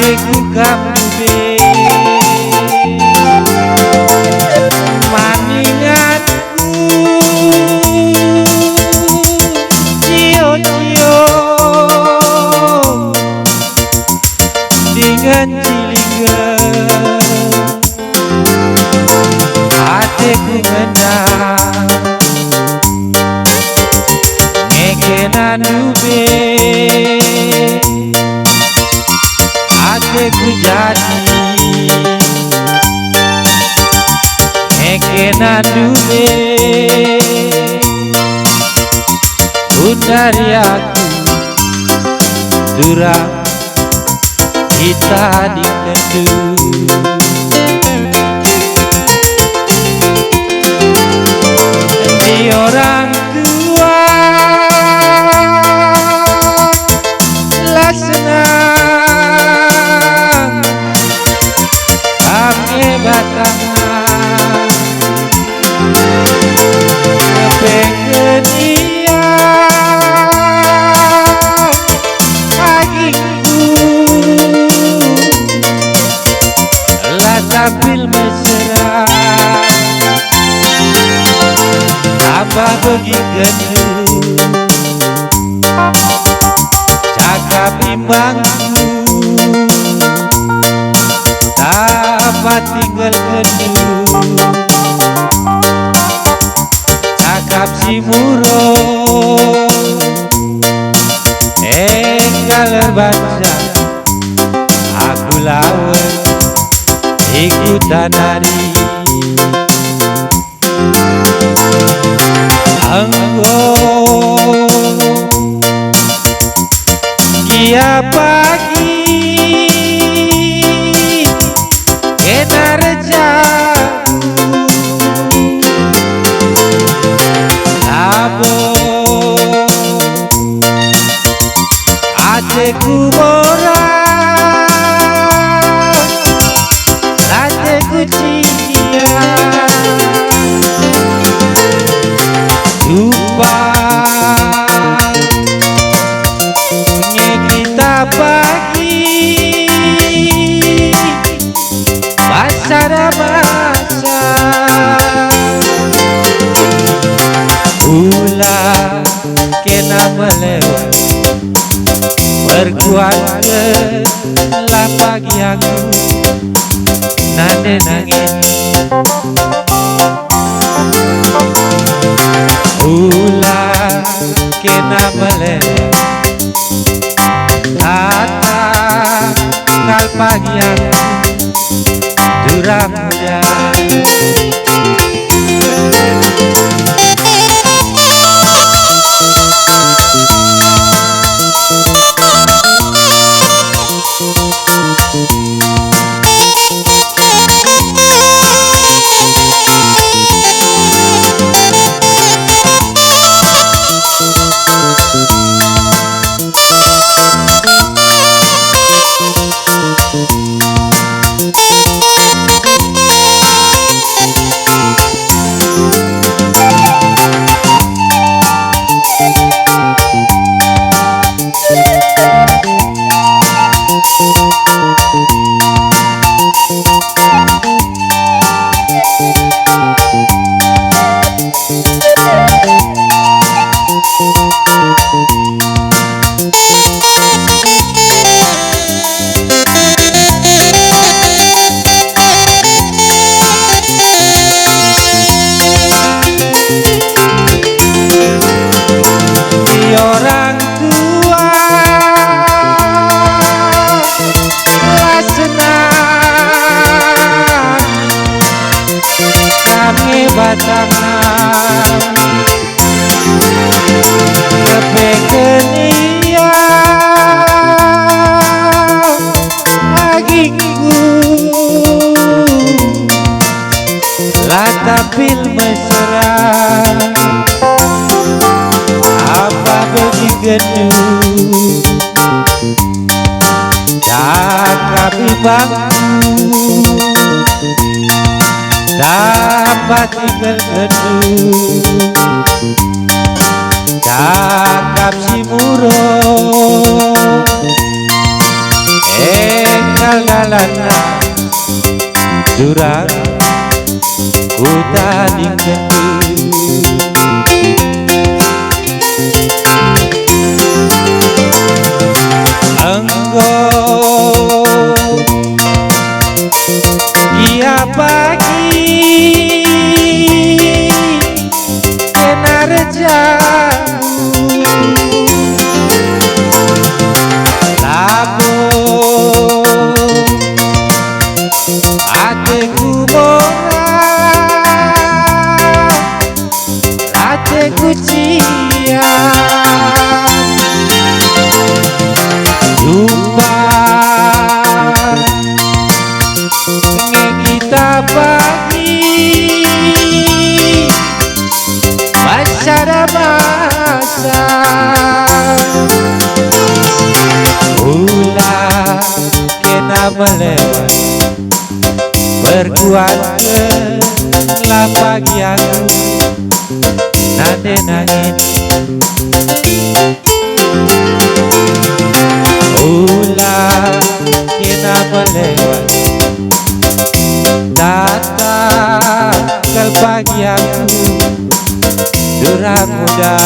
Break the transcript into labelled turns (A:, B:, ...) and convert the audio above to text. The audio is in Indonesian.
A: adekku kamu maninganku cio-cio dengan cilingan adekku menang ngekenan ube adekku jadi ngekenan ube undari aku durang kita dikendu di orang tua lah senang kami batangan kepengen dia pagiku lah sambil mesra apa begitu cakap imbangku dapat tinggal kendu cakap si muro enggal baca aku lawan ikutan nari Kia pagi kena rejaku labo adekku borang adekku cia kita pagi pasara masa ulah kena melewat berkeluarga lah pagi aku nade nangis ulah kena melewat tata ngal pagi aku durang muda orang tua lah senang kami batangan kepengen iya pagiku lah tampil mesra apa begitu cakap imbangku dapat tinggal gedung cakap si muro galgalana jurang ku tadi kendu engkau ia pagi kena rejamu labo hatiku borak hatiku ciam jumpa pengen kita bagi masa dan masa ulah kena melewat berkuat kelah pagi aku nanti nangin ulah kena melewat datang ke pagi aku durang muda.